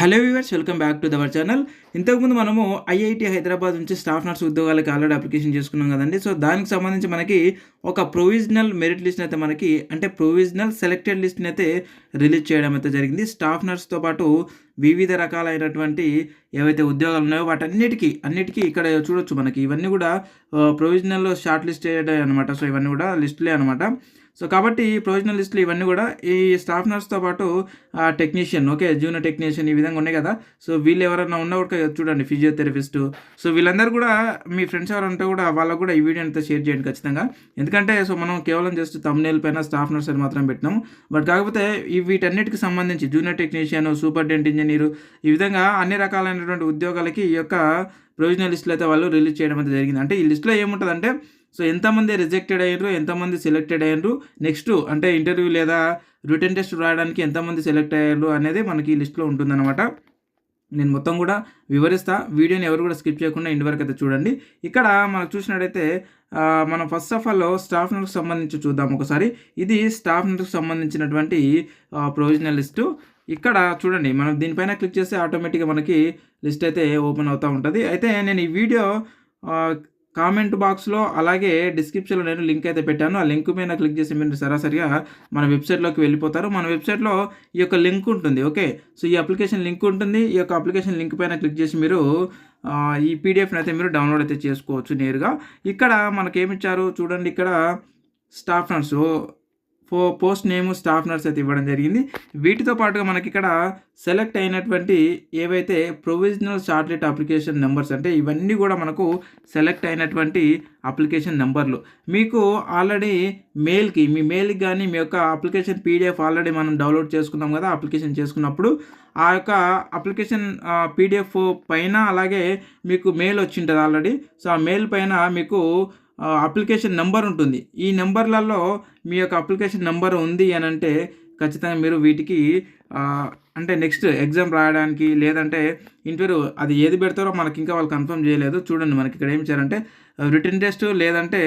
Hello viewers, welcome back to our channel. ఇంతకుముందు మనము IIT Hyderabad నుంచి స్టాఫ్ నర్స్ ఉద్యోగాలకి ఆల్రెడీ అప్లికేషన్ చేసుకున్నాం కదండి. సో దానికి సంబంధించి మనకి ఒక ప్రొవిజనల్ మెరిట్ లిస్ట్ని అయితే మనకి ప్రొవిజనల్ సెలెక్టెడ్ లిస్ట్ని అయితే రిలీజ్ చేయడం అయితే జరిగింది. స్టాఫ్ నర్స్తో పాటు వివిధ రకాలైనటువంటి ఏవైతే ఉద్యోగాలు ఉన్నాయో అన్నిటికీ ఇక్కడ చూడొచ్చు. మనకి ఇవన్నీ కూడా ప్రొవిజనల్ షార్ట్ లిస్ట్ అయ్యాయి అనమాట. సో ఇవన్నీ కూడా లిస్టులే అనమాట. సో కాబట్టి ప్రొవిజనల్ లిస్టులు ఇవన్నీ కూడా ఈ స్టాఫ్ నర్స్తో పాటు టెక్నీషియన్, జూనియర్ టెక్నీషియన్ ఈ విధంగా ఉన్నాయి కదా. సో వీళ్ళు ఎవరైనా ఉన్నా కూడా చూడండి, ఫిజియోథెరపిస్ట్. సో వీళ్ళందరూ కూడా మీ ఫ్రెండ్స్ ఎవరు ఉంటే కూడా వాళ్ళకు కూడా ఈ వీడియో అంతా షేర్ చేయండి ఖచ్చితంగా. ఎందుకంటే సో మనం కేవలం జస్ట్ థంబ్నెయిల్ పైన స్టాఫ్ నర్స్ అని మాత్రం పెట్టినాము. బట్ కాకపోతే వీటన్నిటికి సంబంధించి జూనియర్ టెక్నీషియన్, సూపరింటెండెంట్ ఇంజనీరు ఈ విధంగా అన్ని రకాలైనటువంటి ఉద్యోగాలకి ఈ యొక్క ప్రొవిజనల్ లిస్టులు అయితే వాళ్ళు రిలీజ్ చేయడం అయితే జరిగింది. అంటే ఈ లిస్టులో ఏముంటుందంటే సో ఎంతమంది రిజెక్టెడ్ అయ్యారు, ఎంతమంది సెలెక్టెడ్ అయ్యారు, నెక్స్ట్ అంటే ఇంటర్వ్యూ లేదా రిటర్న్ టెస్ట్ రాయడానికి ఎంతమంది సెలెక్ట్ అయ్యారు అనేది మనకి ఈ లిస్ట్లో ఉంటుందన్నమాట. నేను మొత్తం కూడా వివరిస్తా. వీడియోని ఎవరు కూడా స్కిప్ చేయకుండా ఇంటి వరకు అయితే చూడండి. ఇక్కడ మనకు చూసినట్టయితే మనం ఫస్ట్ ఆఫ్ ఆల్ స్టాఫ్ నర్స్కి సంబంధించి చూద్దాం ఒకసారి. ఇది స్టాఫ్ నర్స్కి సంబంధించినటువంటి ప్రొవిజనల్ లిస్టు. ఇక్కడ చూడండి, మనం దీనిపైన క్లిక్ చేస్తే ఆటోమేటిక్గా మనకి లిస్ట్ అయితే ఓపెన్ అవుతూ ఉంటుంది. అయితే నేను ఈ వీడియో కామెంట్ బాక్స్లో అలాగే డిస్క్రిప్షన్లో నేను లింక్ అయితే పెట్టాను. ఆ లింక్ మీద క్లిక్ చేసి మీరు సరాసరిగా మన వెబ్సైట్లోకి వెళ్ళిపోతారు. మన వెబ్సైట్లో ఈ యొక్క లింక్ ఉంటుంది. సో ఈ అప్లికేషన్ లింక్ ఉంటుంది. ఈ యొక్క అప్లికేషన్ లింక్ పైన క్లిక్ చేసి మీరు ఈ పీడిఎఫ్ని అయితే మీరు డౌన్లోడ్ అయితే చేసుకోవచ్చు నేరుగా. ఇక్కడ మనకేమిచ్చారు చూడండి, ఇక్కడ staff nurse post name staff nurse అయితే ఇవ్వడం జరిగింది. వీటితో పాటుగా మనకి ఇక్కడ సెలెక్ట్ అయినటువంటి ఏవైతే ప్రొవిజనల్ షార్ట్లిస్ట్ అప్లికేషన్ నెంబర్స్, అంటే ఇవన్నీ కూడా మనకు సెలెక్ట్ అయినటువంటి అప్లికేషన్ నెంబర్లు. మీకు ఆల్రెడీ మీ మెయిల్కి కానీ మీ యొక్క అప్లికేషన్ పీడిఎఫ్ ఆల్రెడీ మనం డౌన్లోడ్ చేసుకున్నాం కదా. అప్లికేషన్ చేసుకున్నప్పుడు ఆ యొక్క అప్లికేషన్ పీడిఎఫ్ పైన అలాగే మీకు మెయిల్ వచ్చి ఉంటుంది ఆల్రెడీ. సో ఆ మెయిల్ పైన మీకు అప్లికేషన్ నెంబర్ ఉంటుంది. ఈ నెంబర్లలో మీ యొక్క అప్లికేషన్ నెంబర్ ఉంది అని అంటే ఖచ్చితంగా మీరు వీటికి అంటే నెక్స్ట్ ఎగ్జామ్ రాయడానికి లేదంటే ఇంటర్వ్యూ అది ఏది పెడతారో మనకి ఇంకా వాళ్ళు కన్ఫర్మ్ చేయలేదు. చూడండి, మనకి ఇక్కడ ఏం చేయాలంటే రిటర్న్ టెస్ట్, లేదంటే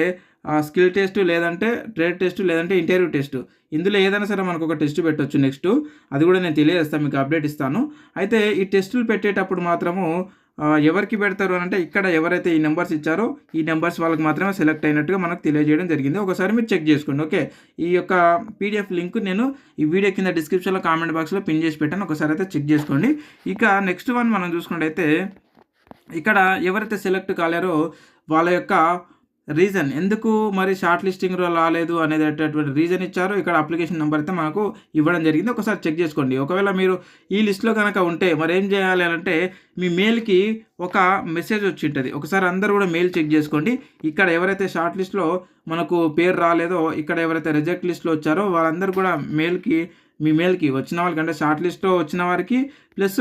స్కిల్ టెస్ట్, లేదంటే ట్రేడ్ టెస్ట్, లేదంటే ఇంటర్వ్యూ టెస్ట్. ఇందులో ఏదైనా సరే మనకు ఒక టెస్ట్ పెట్టవచ్చు నెక్స్ట్. అది కూడా నేను తెలియజేస్తాను, మీకు అప్డేట్ ఇస్తాను. అయితే ఈ టెస్టులు పెట్టేటప్పుడు మాత్రము ఎవరికి పెడతారు అని అంటే ఇక్కడ ఎవరైతే ఈ నెంబర్స్ ఇచ్చారో ఈ నెంబర్స్ వాళ్ళకి మాత్రమే సెలెక్ట్ అయినట్టుగా మనకు తెలియజేయడం జరిగింది. ఒకసారి మీరు చెక్ చేసుకోండి. ఈ యొక్క పీడిఎఫ్ లింక్ నేను ఈ వీడియో కింద డిస్క్రిప్షన్లో కామెంట్ బాక్స్లో పిన్ చేసి పెట్టాను. ఒకసారి అయితే చెక్ చేసుకోండి. ఇక నెక్స్ట్ వన్ మనం చూసుకున్నట్టయితే ఇక్కడ ఎవరైతే సెలెక్ట్ కాలేరో వాళ్ళ యొక్క రీజన్, ఎందుకు మరి షార్ట్ లిస్టింగ్లో రాలేదు అనేటటువంటి రీజన్ ఇచ్చారు. ఇక్కడ అప్లికేషన్ నెంబర్ అయితే మనకు ఇవ్వడం జరిగింది. ఒకసారి చెక్ చేసుకోండి. ఒకవేళ మీరు ఈ లిస్ట్లో కనుక ఉంటే మరి ఏం చేయాలి అంటే మీ మెయిల్కి ఒక మెసేజ్ వచ్చి ఉంటుంది. ఒకసారి అందరూ కూడా మెయిల్ చెక్ చేసుకోండి. ఇక్కడ ఎవరైతే షార్ట్ లిస్ట్లో మనకు పేరు రాలేదో, ఇక్కడ ఎవరైతే రిజెక్ట్ లిస్ట్లో వచ్చారో వాళ్ళందరూ కూడా మీ మెయిల్కి వచ్చిన వాళ్ళకంటే షార్ట్ లిస్ట్లో వచ్చిన వారికి ప్లస్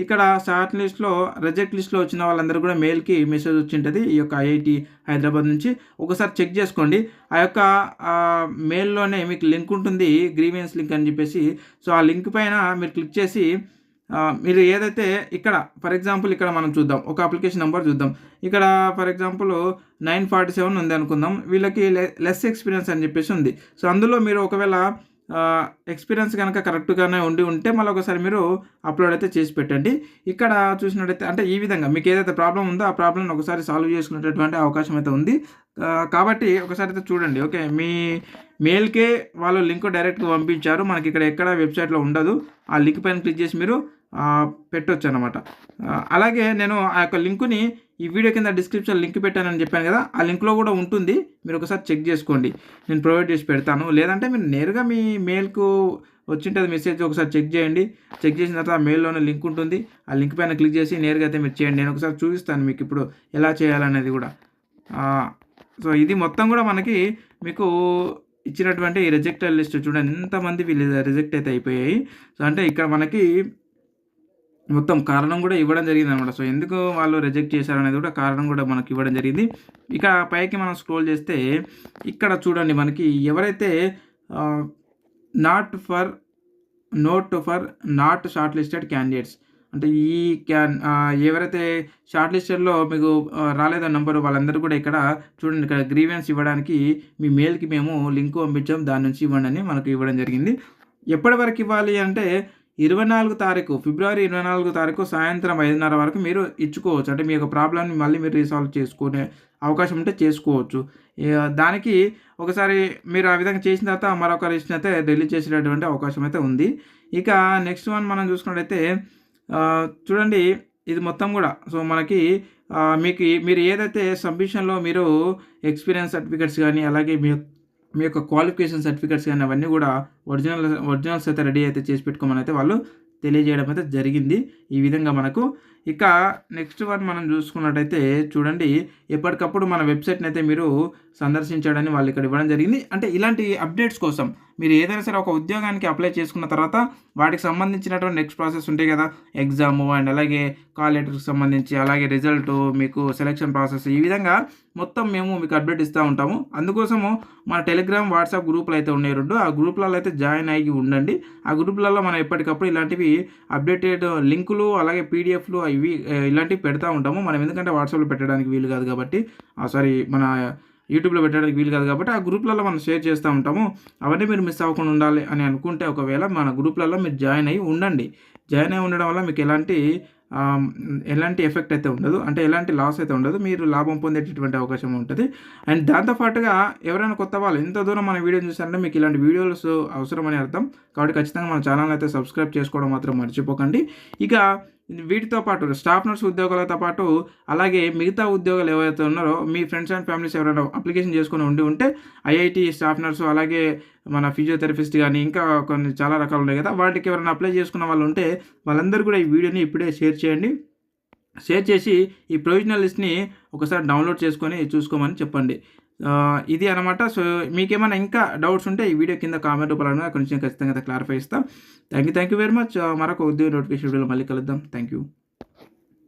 ఇక్కడ షార్ట్ లిస్ట్లో రిజెక్ట్ లిస్ట్లో వచ్చిన వాళ్ళందరూ కూడా మెయిల్కి మెసేజ్ వచ్చి ఉంటుంది ఈ యొక్క ఐఐటి హైదరాబాద్ నుంచి. ఒకసారి చెక్ చేసుకోండి. ఆ యొక్క మెయిల్లోనే మీకు లింక్ ఉంటుంది, గ్రీవియన్స్ లింక్ అని చెప్పేసి. సో ఆ లింక్ పైన మీరు క్లిక్ చేసి మీరు ఏదైతే ఇక్కడ ఫర్ ఎగ్జాంపుల్ ఇక్కడ మనం చూద్దాం, ఒక అప్లికేషన్ నెంబర్ చూద్దాం. ఇక్కడ ఫర్ ఎగ్జాంపుల్ 947 ఉంది అనుకుందాం. వీళ్ళకి లెస్ ఎక్స్పీరియన్స్ అని చెప్పేసి ఉంది. సో అందులో మీరు ఒకవేళ ఎక్స్పీరియన్స్ కనుక కరెక్ట్గానే ఉంటే మళ్ళీ ఒకసారి మీరు అప్లోడ్ అయితే చేసి పెట్టండి. ఇక్కడ చూసినట్టయితే అంటే ఈ విధంగా మీకు ఏదైతే ప్రాబ్లం ఉందో ఆ ప్రాబ్లమ్ని ఒకసారి సాల్వ్ చేసుకునేటటువంటి అవకాశం అయితే ఉంది. కాబట్టి ఒకసారి అయితే చూడండి. మీ మెయిల్కే వాళ్ళు లింక్ డైరెక్ట్గా పంపించారు. మనకి ఇక్కడ ఎక్కడ వెబ్సైట్లో ఉండదు. ఆ లింక్ పైన క్లిక్ చేసి మీరు పెట్టవచ్చు అనమాట. అలాగే నేను ఆ యొక్క లింకుని ఈ వీడియో కింద డిస్క్రిప్షన్ లింక్ పెట్టానని చెప్పాను కదా, ఆ లింక్లో కూడా ఉంటుంది. మీరు ఒకసారి చెక్ చేసుకోండి. నేను ప్రొవైడ్ చేసి పెడతాను. లేదంటే మీరు నేరుగా మీ మెయిల్కు వచ్చింటుంది మెసేజ్, ఒకసారి చెక్ చేయండి. చెక్ చేసిన తర్వాత ఆ మెయిల్లోనే లింక్ ఉంటుంది. ఆ లింక్ పైన క్లిక్ చేసి నేరుగా అయితే మీరు చేయండి. నేను ఒకసారి చూపిస్తాను మీకు ఇప్పుడు ఎలా చేయాలనేది కూడా. సో ఇది మొత్తం కూడా మీకు ఇచ్చినటువంటి రిజెక్టెడ్ లిస్ట్ చూడండి, ఎంతమంది వీళ్ళు రిజెక్ట్ అయితే అయిపోయాయి. సో అంటే ఇక్కడ మనకి మొత్తం కారణం కూడా ఇవ్వడం జరిగింది అనమాట. సో ఎందుకు వాళ్ళు రిజెక్ట్ చేశారనేది కూడా కారణం కూడా మనకి ఇవ్వడం జరిగింది. ఇక పైకి మనం స్క్రోల్ చేస్తే ఇక్కడ చూడండి, మనకి ఎవరైతే not for short listed candidates అంటే ఎవరైతే షార్ట్ లిస్టెడ్లో మీకు రాలేదో నెంబరు వాళ్ళందరూ కూడా ఇక్కడ చూడండి, ఇక్కడ గ్రీవెన్స్ ఇవ్వడానికి మీ మెయిల్కి మేము లింక్ పంపించాం, దాని నుంచి ఇవ్వండి అని మనకు ఇవ్వడం జరిగింది. ఎప్పటి వరకు ఇవ్వాలి అంటే 24 తారీఖు ఫిబ్రవరి 24 తారీఖు సాయంత్రం 5:30 వరకు మీరు ఇచ్చుకోవచ్చు. అంటే మీ యొక్క ప్రాబ్లమ్‌ని మళ్ళీ మీరు రీసాల్వ్ చేసుకునే అవకాశం ఉంటే చేసుకోవచ్చు. దానికి ఒకసారి మీరు ఆ విధంగా చేసిన తర్వాత మరొక లిస్ట్‌ని అయితే రిలీజ్ చేసేటటువంటి అవకాశం అయితే ఉంది. ఇక నెక్స్ట్ వన్ మనం చూసుకున్నట్టయితే చూడండి ఇది మొత్తం గూడా సో మనకి మీరు ఏదైతే సబ్మిషన్‌లో మీరు ఎక్స్‌పీరియన్స్ సర్టిఫికేట్స్ గాని, అలాగే మీ యొక్క క్వాలిఫికేషన్ సర్టిఫికేట్స్ గాని అవన్నీ గూడా ఒరిజినల్స్ అయితే రెడీ అయితే చేసి పెట్టుకోమని అయితే వాళ్ళు తెలియజేయడం అయితే జరిగింది. ఈ విధంగా మనకు. ఇక నెక్స్ట్ వన్ మనం చూసుకున్నట్టయితే చూడండి ఎప్పటికప్పుడు మన వెబ్‌సైట్‌ని అయితే మీరు సందర్శించడని వాళ్ళు ఇక్కడ ఇవ్వడం జరిగింది. అంటే ఇలాంటి అప్డేట్స్ కోసం మీరు ఏదైనా సరే ఒక ఉద్యోగానికి అప్లై చేసుకున్న తర్వాత వాటికి సంబంధించినటువంటి నెక్స్ట్ ప్రాసెస్ ఉంటాయి కదా! ఎగ్జాము అండ్ అలాగే కాల్ లెటర్‌కి సంబంధించి, అలాగే రిజల్టు, మీకు సెలక్షన్ ప్రాసెస్ ఈ విధంగా మొత్తం మేము మీకు అప్డేట్ ఇస్తా ఉంటాము. అందుకోసము మన టెలిగ్రామ్, వాట్సాప్ గ్రూపులు అయితే ఉన్నాయి 2. ఆ గ్రూప్‌లలో అయితే జాయిన్ అయ్యి ఉండండి. ఆ గ్రూప్‌లలో మనం ఎప్పటికప్పుడు ఇలాంటివి అప్డేటెడ్ లింకులు, అలాగే పీడిఎఫ్‌లు ఇలాంటివి పెడతా ఉంటాము. మనం ఎందుకంటే వాట్సాప్‌లో పెట్టడానికి వీలు కాదు కాబట్టి మన యూట్యూబ్‌లో పెట్టడానికి వీలు కాదు కాబట్టి ఆ గ్రూప్‌లలో మనం షేర్ చేస్తూ ఉంటాము. అవన్నీ మీరు మిస్ అవ్వకుండా ఉండాలి అని అనుకుంటే ఒకవేళ మన గ్రూప్‌లలో మీరు జాయిన్ అయ్యి ఉండండి. జాయిన్ అయ్యి ఉండడం వల్ల మీకు ఎలాంటి ఎఫెక్ట్ అయితే ఉండదు. అంటే ఎలాంటి లాస్ అయితే ఉండదు. మీరు లాభం పొందేటటువంటి అవకాశం ఉంటది. అండ్ దాంతో పాటుగా ఎవరైనా కొత్త వాళ్ళు ఇంత దూరం మన వీడియోని చూసారంటే మీకు ఇలాంటి వీడియోస్ అవసరమని అర్థం. కాబట్టి ఖచ్చితంగా మన ఛానల్‌ని అయితే సబ్స్క్రైబ్ చేసుకోవడం మాత్రం మర్చిపోకండి. ఇక వీటితో పాటు స్టాఫ్ నర్స్ ఉద్యోగాలతో పాటు అలాగే మిగతా ఉద్యోగాలు ఏవైతే ఉన్నారో మీ ఫ్రెండ్స్ అండ్ ఫ్యామిలీస్ ఎవరైనా అప్లికేషన్ చేసుకొని ఉంటే ఐఐటీ స్టాఫ్ నర్సు, అలాగే మన ఫిజియోథెరపిస్ట్ గానీ ఇంకా కొన్ని చాలా రకాలు ఉన్నాయి కదా! వాటికి ఎవరైనా అప్లై చేసుకున్న వాళ్ళు ఉంటే వాళ్ళందరూ కూడా ఈ వీడియోని ఇప్పుడే షేర్ చేయండి. షేర్ చేసి ఈ ప్రొవిజనల్ లిస్ట్‌ని ఒకసారి డౌన్‌లోడ్ చేసుకొని చూసుకోమని చెప్పండి. ఇది అనమాట. సో మీకేమైనా ఇంకా డౌట్స్ ఉంటే ఈ వీడియో కింద కామెంట్ రూపంలో కొంచెం ఖచ్చితంగా క్లారిఫై ఇస్తా. Thank you very much. మరొక ఉద్యోగ నోటిఫికేషన్ వీడియోలో మళ్ళీ కలుద్దాం. Thank you.